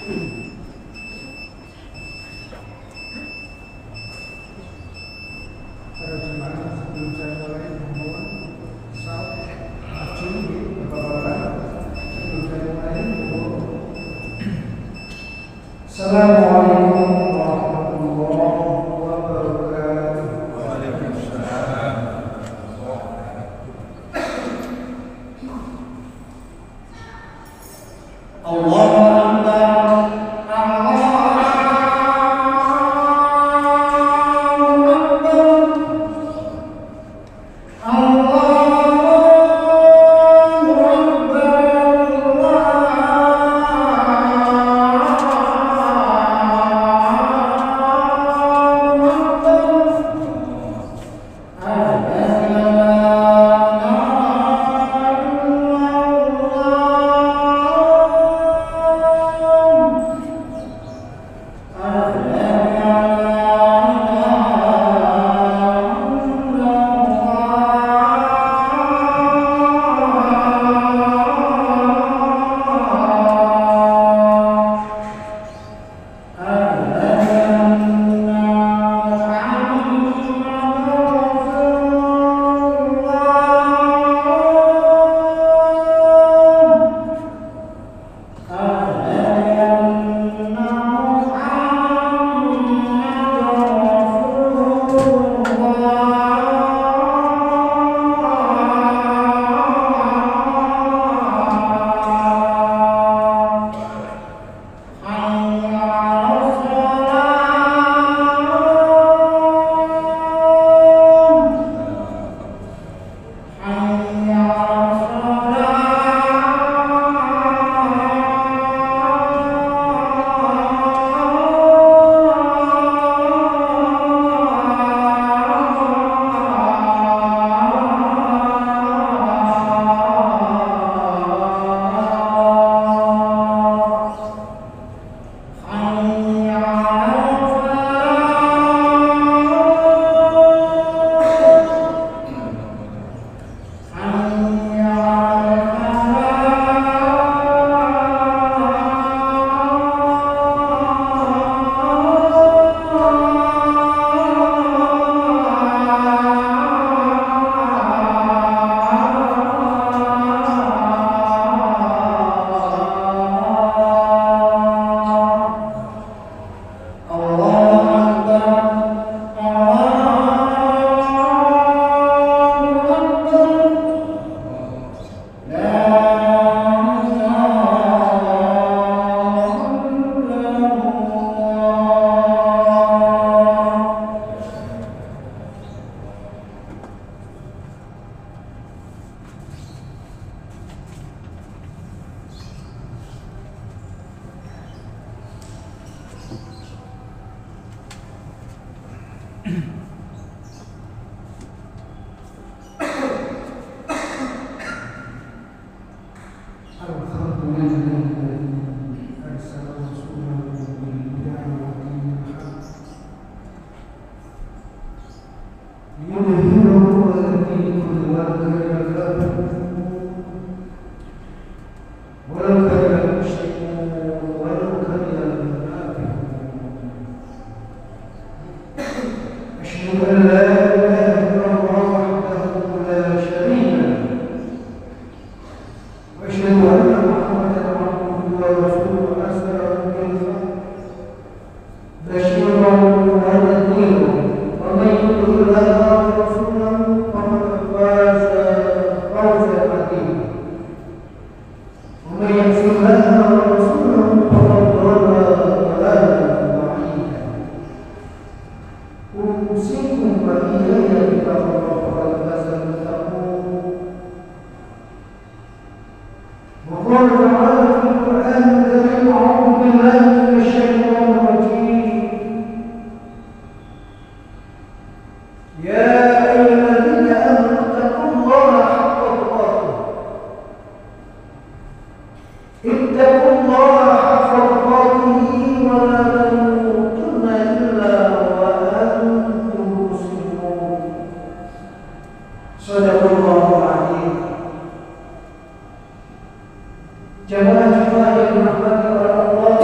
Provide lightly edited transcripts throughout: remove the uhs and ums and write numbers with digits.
Para jemaah sebelum saya mulai mohon saat ajun di Bapak-bapak sebelum saya mulai mohon Assalamualaikum warahmatullahi wabarakatuh. Waalaikumsalam. Allahu Akbar. Jamaah-jamaah yang dirahmati oleh Allah,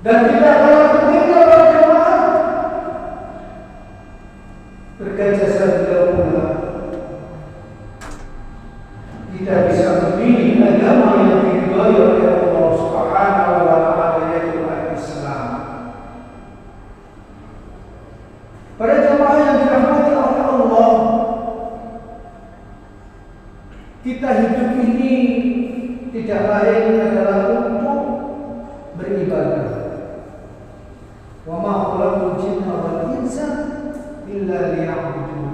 Dan tidak kalah pentingnya para jemaah berkaca sabda pula, kita bisa memilih agama yang diridhai oleh Allah Subhanahu wa taala, yaitu Islam. Para jemaah yang dirahmati oleh Allah, kita hidup ini tidak lain adalah untuk beribadah. Wa ma khalaqul jinna wal insa illa liya'budun.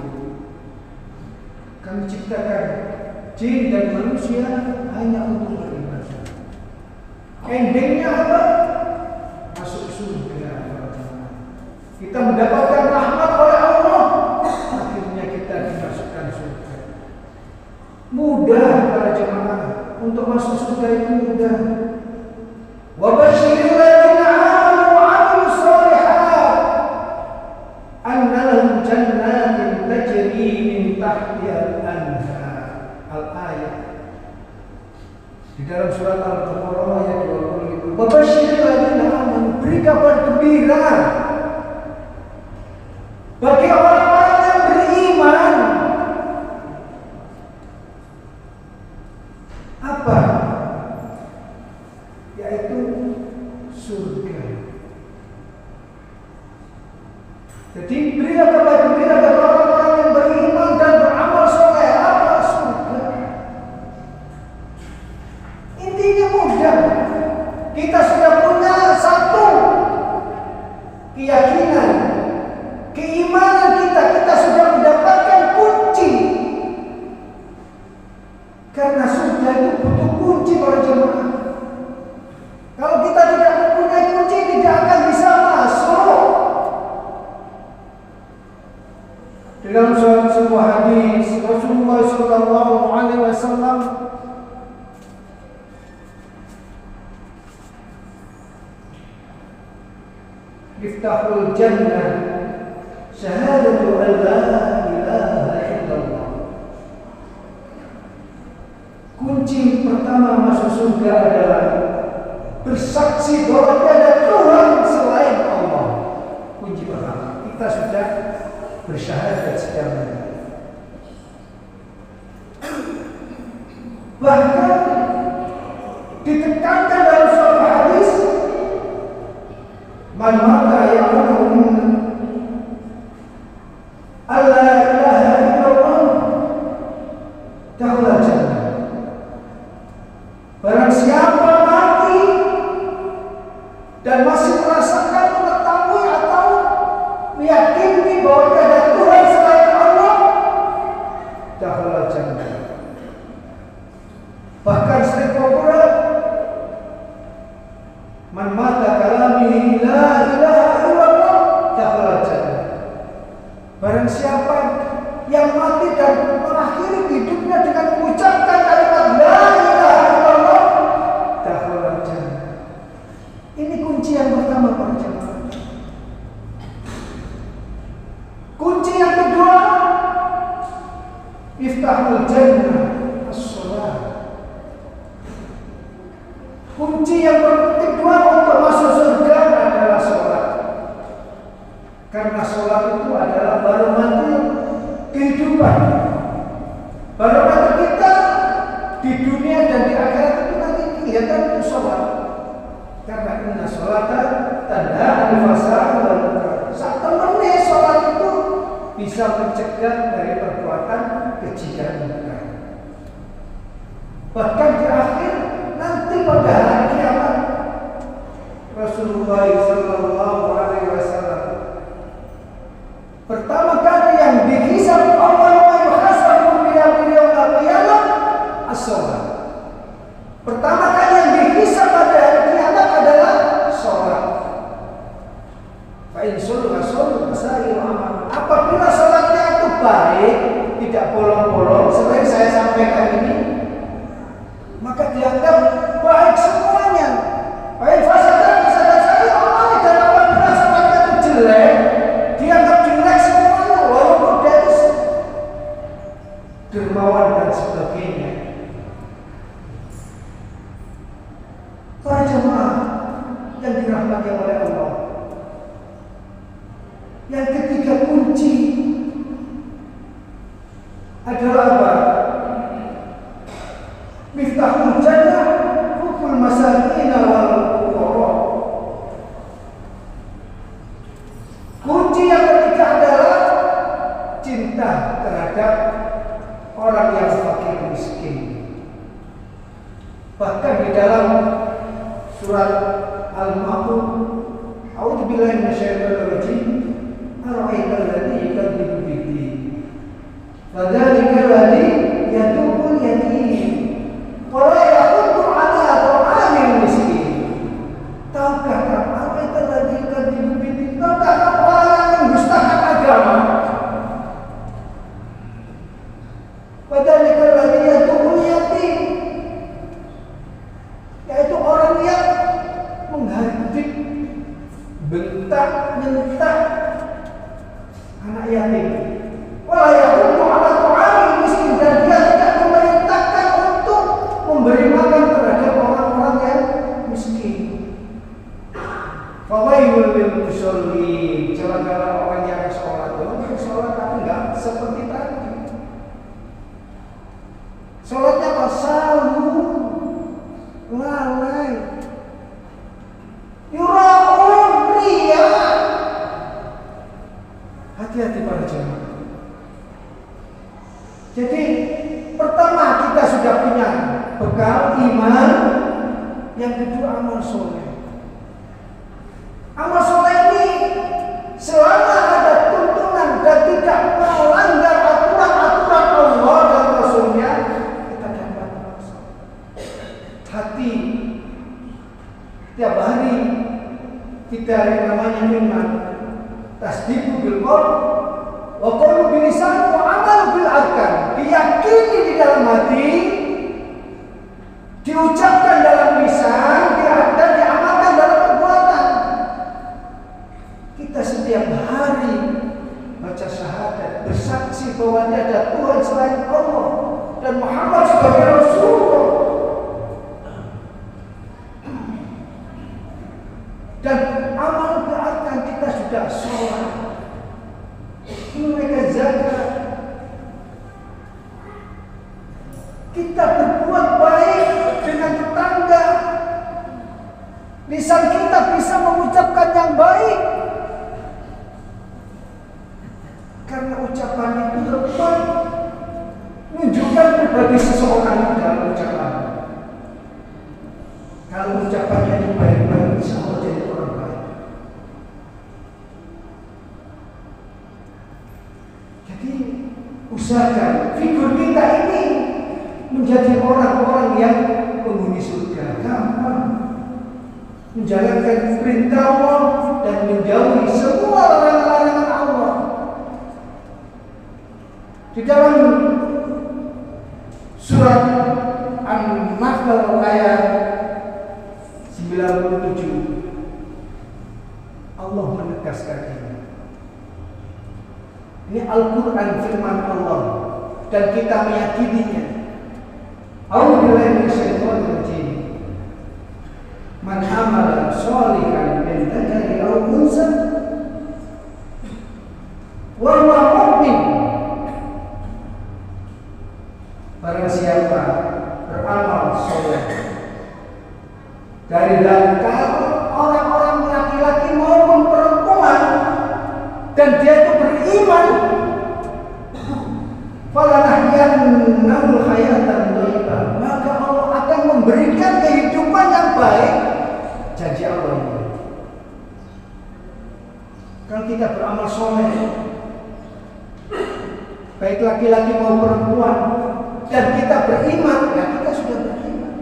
Kami ciptakan jin dan manusia hanya untuk beribadah. Endingnya apa? Masuk surga. Kita mendapatkan rahmat oleh Allah, akhirnya kita dimasukkan surga. Mudah para jemaah, untuk masuk surga itu mudah. Wa basyiril ladzina amanu wa 'amilus shalihat anna lahum jannatin tajri min tahtiha al-anhar. Al-ayat di dalam surat Al-Baqarah ayat 25. Wa basyiril ladzina amanu, beri kabar gembira bagi orang-orang yang beriman. Apa? Yaitu surga. Jadi berilah kabar gembira bagi orang-orang yang beriman dan beramal soleh. Apa? Surga. Intinya mudah. Kita sudah punya satu keyakinan, keimanan kita sudah mendapatkan kunci. Karena surga itu butuh kunci para jemaah. Kalau kita tidak mempunyai kunci, tidak akan bisa masuk. Dalam sebuah hadis Rasulullah SAW Miftahul Jannah syahadatu an la ilaha illallah. Kunci pertama masuk surga adalah bersaksi bahwa tidak ada Tuhan selain Allah. Kunci pertama, kita sudah bersyahadat secara. Bahkan ditekankan dalam suatu hadis, man mata ya'lamu alla ilaha illallah dakhala jannah. Barang siapa mati dan masih merasakan, mengetahui atau meyakini bahwa tidak ada Tuhan selain Allah, dakhala jannah. Bahkan sering populer, man mata kalamihi la ilaha illallah dakhala jannah. Barang siapa yang mati dan mengakhiri hidupnya dengan mengucapkan kalimat la ilaha illallah dakhala jannah. Ini kunci yang pertama para jemaah. Kunci yang kedua, iftahul jannah as-shalah. Kunci yang kedua untuk masuk surga adalah sholat. Karena sholat itu adalah barometer kehidupan. Barometer kita di dunia dan di akhirat itu nanti kelihatan itu sholat. Karena inna sholata tanha 'anil fahsya'i wal munkar. Saat temennya sholat itu bisa mencegah dari perbuatan keji dan munkar. Bahkan di akhir nanti pada hari kiamat, Rasulullah SAW pertama kali yang dihisab Allah wa yuhasabu biyawmil qiyamah as-shalah. Pertama kali yang dihisab pada hari kiamat adalah sholat. Fa in shalla sa'ir amal. Apabila sholatnya itu baik, tidak bolong-bolong, seperti saya sampaikan ini, maka dianggap baik semuanya. Baik fasada saya orang dan apabila sholatnya itu jelek, dianggap jelek semuanya, walaupun dia itu dermawan dan sebagainya. Para jemaah, yang dirahmati oleh Allah. Yang ketiga kunci adalah apa? Miftahul jannah hubul masakin wal fuqara. Kunci yang ketiga adalah cinta terhadap orang yang fakir miskin. Bahkan di dalam surat Al-Ma'un, A'udzubillahi minasyaitonir rajim, ara'aital ladzi yukadzibu bid-din, fadzalika alladzi yad'ul yatim wa la yahuddu 'ala ta'amil miskin. Tahukah kamu ara'aital ladzi yukadzibu bid-din? Tahukah kamu orang yang mendustakan agama? Fadzalika alladzi yad'ul yatim, yaitu orang yang menghardik, bentak, nyentak anak yatim. Wala yahuddu 'ala ta'amil miskin, dan dia tidak memerintahkan untuk memberi makan terhadap orang-orang yang miskin. Fawailul lil musallin, celakalah orang yang sholat. Orang sholat tapi enggak seperti tadi. Sholatnya apa? Salu, lalai, yura'un, riya. Hati-hati para jemaah. Jadi pertama kita sudah punya bekal iman, yang kedua amal soleh. Amal soleh ini selama ada tuntunan dan tidak melanggar aturan-aturan Allah dan Rasulnya, kita dapat amal soleh. Hati tiap hari kita yang namanya iman, tasdiqu bil qaul wa qaulu bil lisan wa amalu bil arkan. Diyakini di dalam hati, diucapkan dalam lisan, dan diamalkan dalam perbuatan. Kita setiap hari baca syahadat, bersaksi bahwa tidak ada Tuhan selain Allah dan Muhammad sebagai Rasulullah. Dan amal berarti kita sudah sholat, menunaikan zakat, kita berbuat baik dengan tetangga, lisan kita bisa mengucapkan yang baik, karena ucapan itu dapat menunjukkan pribadi seseorang dalam ucapan. Kalau ucapannya itu baik-baik, insya Allah jadi orang baik. Jadi usahakan figur kita ini menjadi orang-orang yang penghuni surga. Gampang menjalankan perintah Allah dan menjauhi semua larangan-larangan Allah. Di dalam surat An-Nahl ayat 97 Allah menegaskan ini Al-Quran firman Allah dan kita meyakininya. A'udzubillahi minasyaitonir rajim. Man amala sholihan min dzakarin aw unsa wa huwa mu'min. Barang siapa beramal soleh dari kalangan orang-orang laki-laki maupun perempuan, dan dia itu beriman, falanahyannahu hayatan thayyibah, maka Allah akan memberikan kehidupan yang baik. Janji Allah ini. Kalau kita beramal soleh, baik laki-laki maupun perempuan, dan kita beriman, ya kita sudah beriman.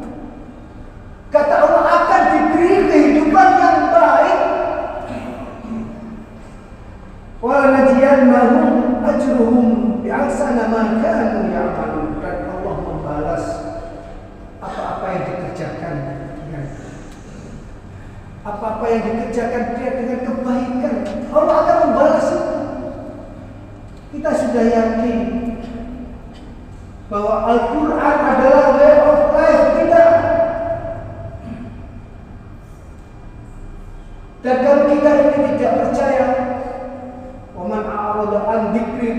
Kata Allah akan diberi kehidupan yang baik. Wa najiyannahum ajruhum bi ahsani ma kanu ya'malun, dan Allah membalas apa-apa yang dikerjakan dengan apa-apa yang dikerjakan dia dengan kebaikan. Allah akan membalas itu. Kita sudah yakin bahwa Al-Quran adalah way of life kita. Dan kalau kita ini tidak percaya, waman a'rada an dzikri,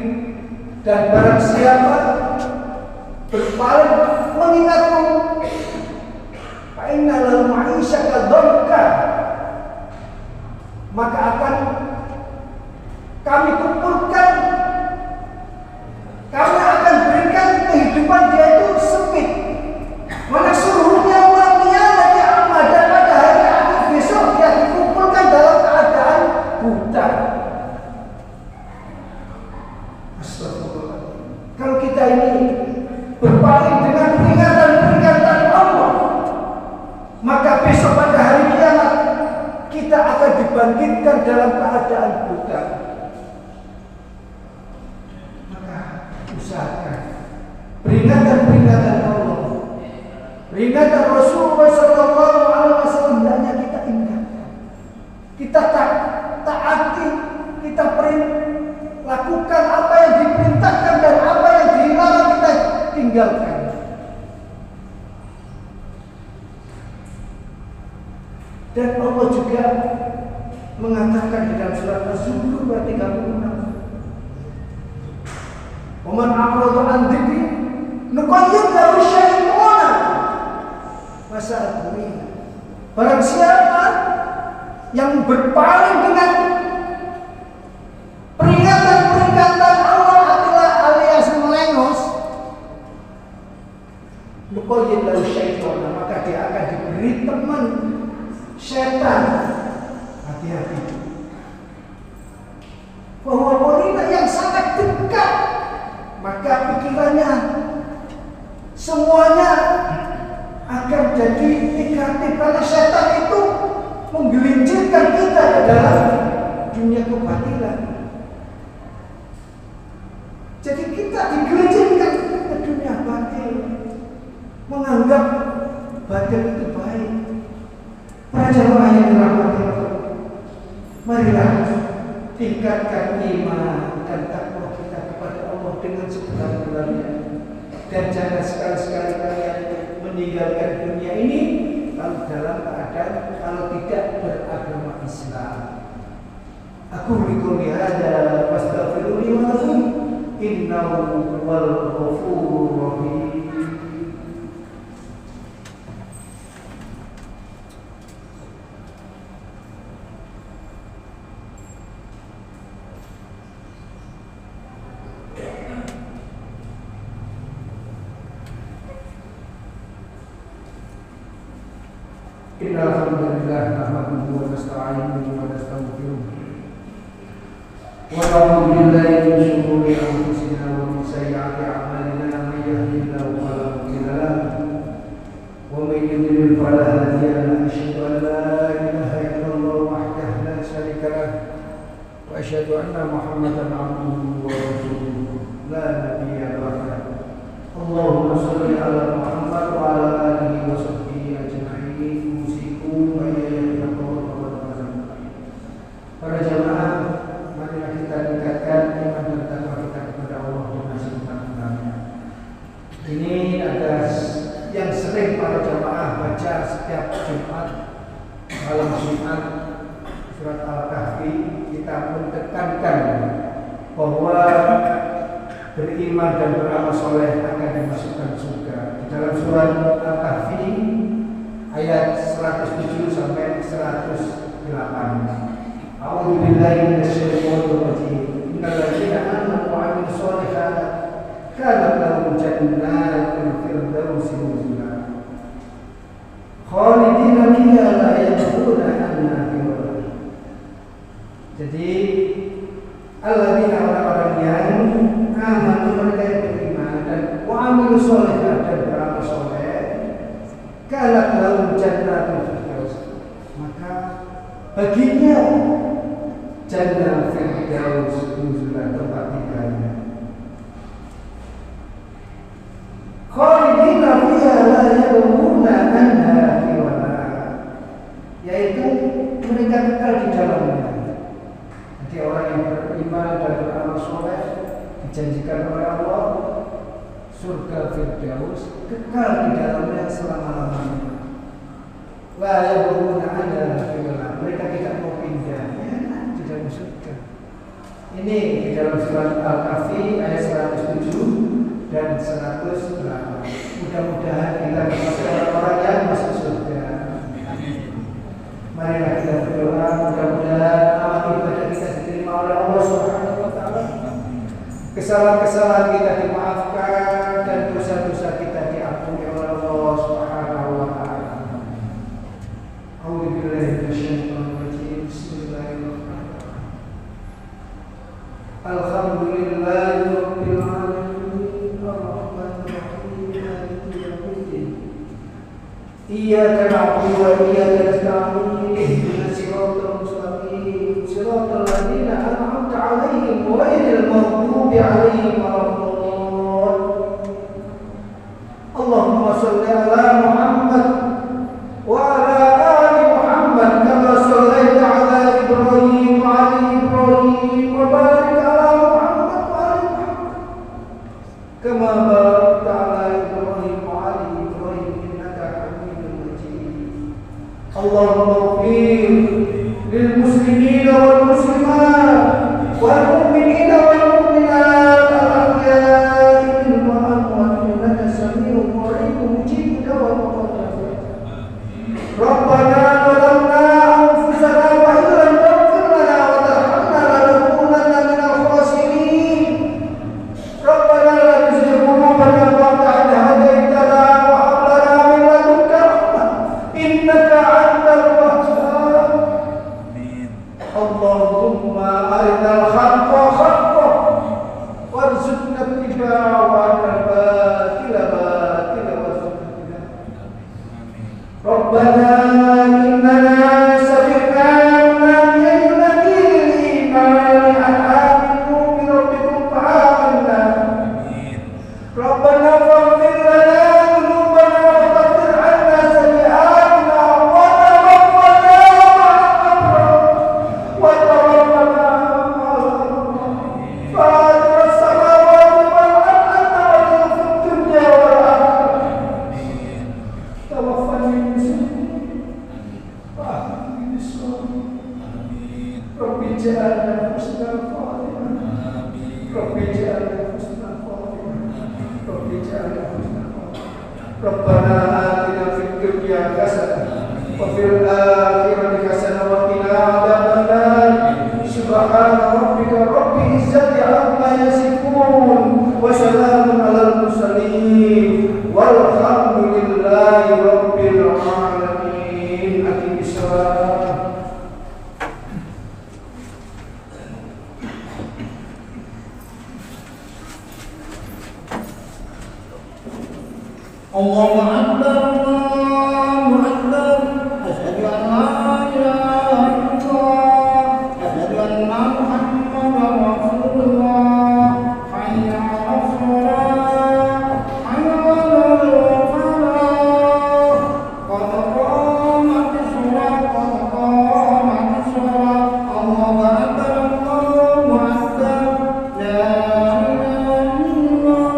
dan barang siapa berpaling mengingatku, fa inna lahu ma'isyatan dhanka, maka akan kami kumpulkan, kami akan berikan kehidupan dia itu sempit. Mana suruhnya uangnya nanti amat, dan pada hari akhir besok dia dikumpulkan dalam keadaan buta. Astagfirullah. Kalau kita ini berpaling dengan peringatan Allah, maka besok pada hari kiamat kita akan dibangkitkan dalam keadaan buta. Maka usahakan peringatan Allah, peringatan Rasulullah SAW hendaknya kita ingatkan, kita taati, kita lakukan apa yang diperintahkan dan apa yang dilarang kita tinggalkan. Dan Allah juga mengatakan di dalam surat Az-Zukhruf ayat 36, "Waman a'rada an dzikri nuqayyid lahu syai'atan fasa'atuni." Barang siapa yang berpaling dengan peringatan Allah alias melengos, nuqayyid lahu syai'atan, maka dia akan diberi teman setan. Hati-hati. Bahwa wanita yang sangat dekat, maka pikirannya semuanya akan jadi negatif, karena setan itu menggelincirkan kita ke dalam dunia kebatilan. Jadi kita digelincirkan ke dunia batil, menganggap batil itu baik. Para jamaah yang dirahmati Allah, marilah tingkatkan iman dan takwa kita kepada Allah dengan sebenar-benarnya, dan jangan sekali-sekali kalian meninggalkan dunia ini kalau dalam keadaan kalau tidak beragama Islam. Aku biqouli hada wastaghfiru li wa lakum innahu wal ghafurur rahim. Alhamdulillah nahmaduhu wa nasta'inuhu wa nastaghfiruh wa na'udzu billahi min shururi anfusina wa min sayyiati a'malina, may yahdihillahu fala mudilla lahu wa may yudlil fala hadiya lahu. Asyhadu an la ilaha illallah wahdahu la syarika lahu wa asyhadu anna Muhammadan 'abduhu wa rasuluh la nabiyya ba'dahu. Allahumma shalli ala Muhammad wa ala alihi wa sahbihi ajma'in. Para jamaah, marilah kita tingkatkan iman dan takwa kita kepada Allah dengan sebenar-benarnya. Ini ada yang sering para jamaah baca setiap Jumat, malam Jumat, surat Al-Kahfi. Kita pun tekankan bahwa beriman dan beramal soleh akan dimasukkan surga. Di dalam surat Al-Kahfi ayat 107 sampai 108. A'udzu billahi minasyaitonir rajim. Innal ladzina amanu wa 'amilus solihati kanat lahum jannatul firdausi nuzula. Khalidina fiha la yabghuna anha hiwala. Jadi alladzina, orang-orang yang amanu, mereka yang beriman dan wa 'amilus solihati, dan beramal soleh, kanat lahum jannatul firdaus, maka baginya Jannah Firdaus nuzulan, tempat tinggalnya. Khalidina fiha la yabghuna anha hiwala, yaitu mereka kekal di dalamnya. Jadi orang yang beriman dan beramal soleh dijanjikan oleh Allah surga Firdaus, kekal di dalamnya selama-lamanya. La yabghuna 'anha hiwala. Mereka tidak mau pindah, tidak mau surga. Ini di dalam surat Al-Kahfi ayat 107 dan 108. Mudah-mudahan kita termasuk orang-orang yang masuk surga. Marilah kita berdoa, mudah-mudahan amal ibadah kita diterima oleh Allah Subhanahu wa taala. Kesalahan-kesalahan kita dimaafkan dan dosa-dosa kita diampuni oleh Allah Subhanahu wa taala. A'udzubillahi minasyaitonir rajim. Bismillahirrahmanirrahim. Alhamdulillahi rabbil alamin. Arrahmanir rahim. Maliki yaumiddin. Iyyaka na'budu wa iyyaka nasta'in. Ihdinas siratal mustaqim. Siratal ladzina an'amta 'alaihim ghairil maghdubi 'alaihim waladdallin. Allahumma shalli 'ala Muhammad wa 'ala ali Muhammad kama shallaita 'ala Ibrahim wa 'ala Ibrahim wa barik 'ala Muhammad wa 'ala Muhammad kama barakta 'ala Ibrahim wa 'ala Ibrahim innaka Hamidum Majid. Allahumma ighfir lil muslimina wal muslimat wal mu'minina wal mu'minat al-ahya'i minhum wal amwat innaka samii'un qaribun mujibud da'wat. Rabbana zalamna anfusana wa in lam taghfir lana wa tarhamna lanakunanna minal khasirin. Rabbana la tuzigh qulubana ba'da idh hadaytana wa hab lana min ladunka rahmah innaka antal wahhab. Allahumma arinal haqqa haqqan warzuqna ittiba'ahu wa arinal batila batila warzuqna ijtinaba. Rabbana innana sami'na munadiyan yunadi lil imani an aminu bi rabbikum fa amanna. Rabbana faghfir lana dhunubana wa kaffir 'anna sayyi'atina wa tawaffana ma'al abrar wa tawaffana ma'al abrar. Fatir as-samawati wal ardi anta waliyyu fid dunya wal akhirah. Tawaffani muslimin wa ahlini bis-shalihin. Rabbi ij'alna husnal khatimah. Rabbi ij'alna husnal khatimah. Rabbi ij'alna husnal khatimah. Rabbana atina fid dunya hasanah wa fil akhirati hasanah wa qina adzabannar. Subhana rabbika rabbil izzati 'amma yasifun wa salamun 'alal mursalin walhamdulillahi rabbil alamin. Aqimis shalah. Allahu akbar, Allahu akbar. Asyhadu an la ilaha illallah, asyhadu anna Muhammadar Rasulullah. Hayya 'alas shalah, hayya 'alal falah. Qad qamatis shalah, qad qamatis shalah. Allahu akbar, Allahu akbar. La ilaha illallah.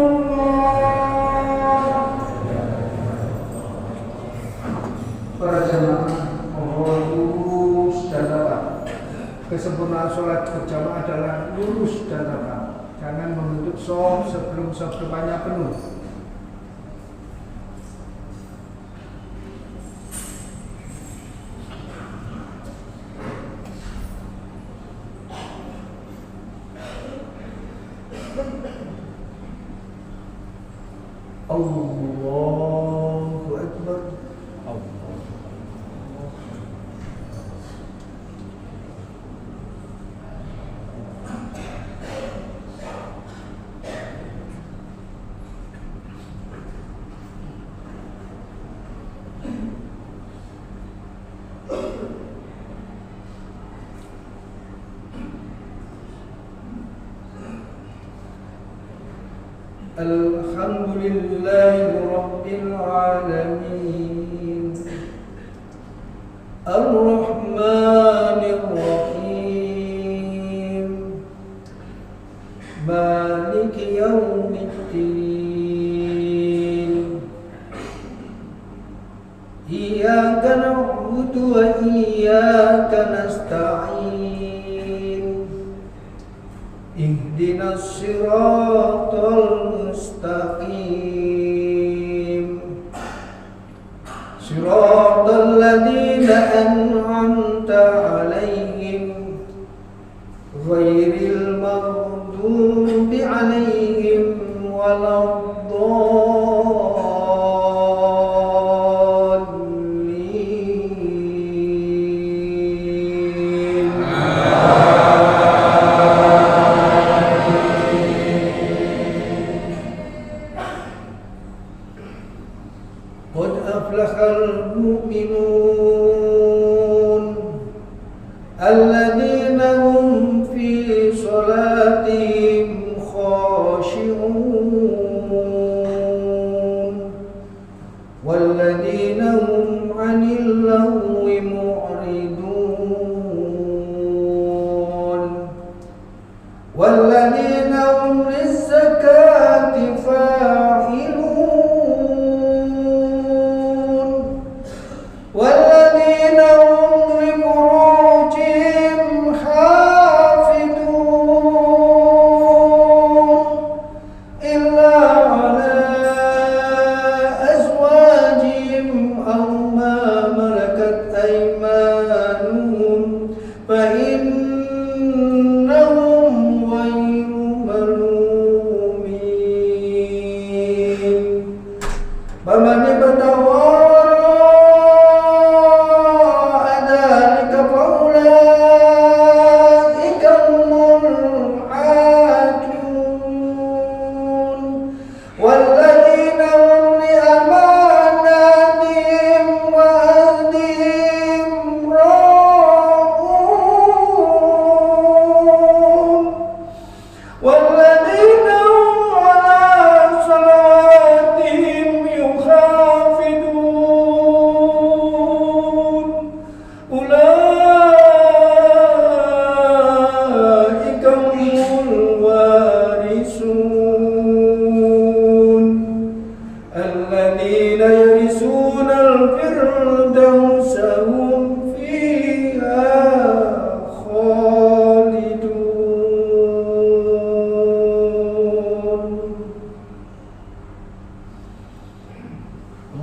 Para jamaah mohon lurus dan rapat. Kesempurnaan sholat berjamaah adalah lurus dan rapat. Jangan membentuk shaf sebelum shaf depannya penuh. Allahu Akbar. Alhamdulillahi Rabbil Alamin. Ar-Rahmanir Rahim. Maliki Yawmiddin. Iyyaka na'budu na'budu wa iyyaka nasta'in. Ihdinas siratal mustaqim. Siratal ladzina an'amta 'alaihim ghairil maghdubi 'alaihim waladdallin. Qad aflahal mu'minun alladzina hum fi salatihim khashi'un walladzina hum 'anil lahwi mu'ridun walladzina hum lizzakati fa'ilun والذين هم لفروجهم حافظون إلا على أزواجهم أو ما ملكت أيمانهم فإنهم غير ملومين فمن ابتغى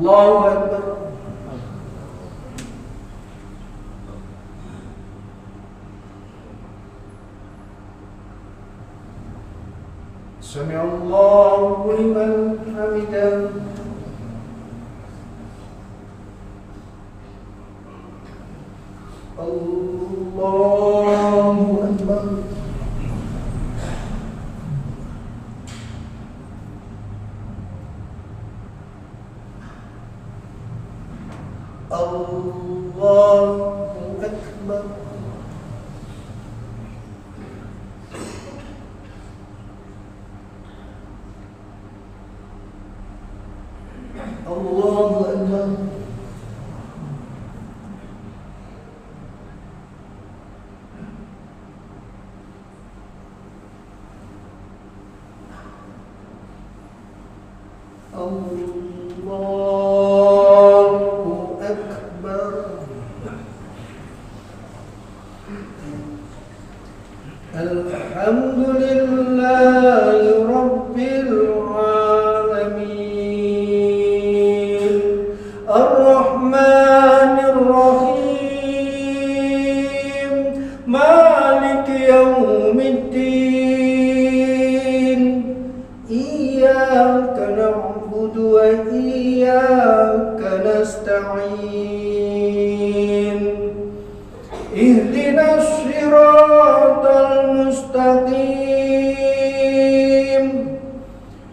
Allahu Akbar. Sami'allahu liman hamidah. Allahu Akbar. Allahu Akbar. Allahu Akbar. Allahu Akbar. Alhamdulillahi Rabbil Alamin Ar-Rahmanir Rahim Maliki Yawmiddin Iyyaka na'budu wa iyyaka nasta'in Ihdinas siratal mustaqim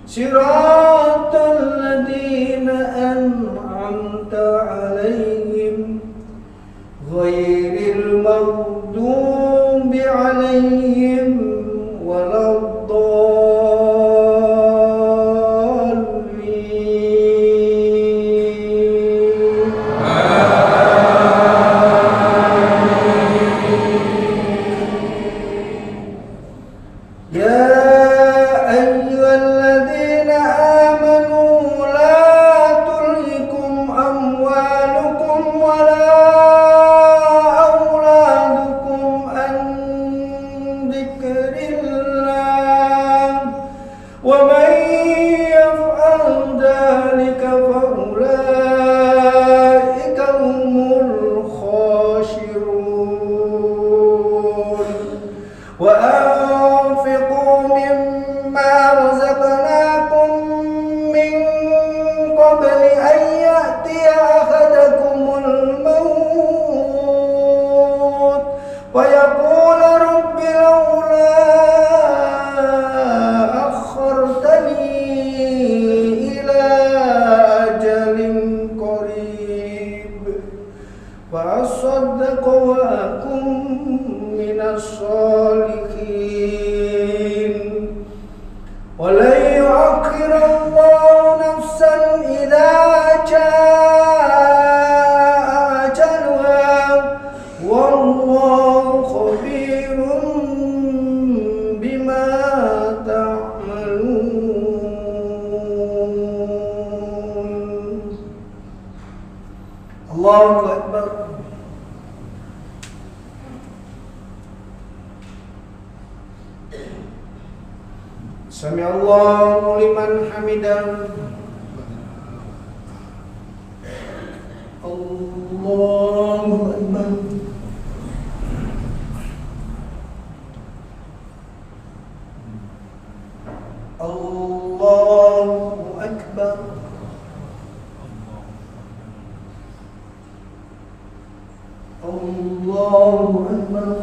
Siratal ladzina an'amta 'alaihim ghairil maghdubi 'alaihim ولا فيقول رب لولا أخرتني إلى أجل قريب فأصدق وأكن من الصالحين ولن يؤخر الله نفسا إذا جاء أجلها والله خبير بما تعملون. الله أكبر. Sami Allahu liman hamidah. Allahu Akbar. Allahu Akbar. Allahu Akbar.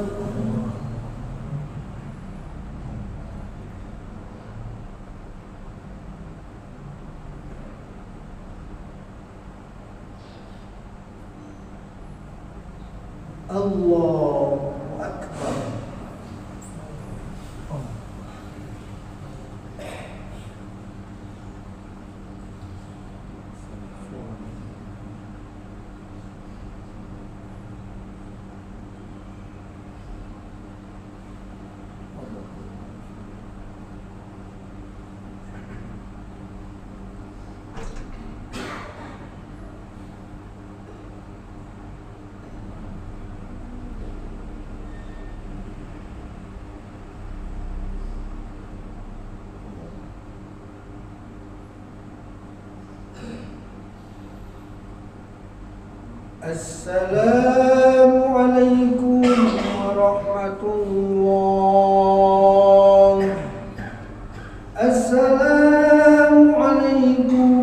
Allahu Akbar. Assalamualaikum warahmatullahi. Assalamualaikum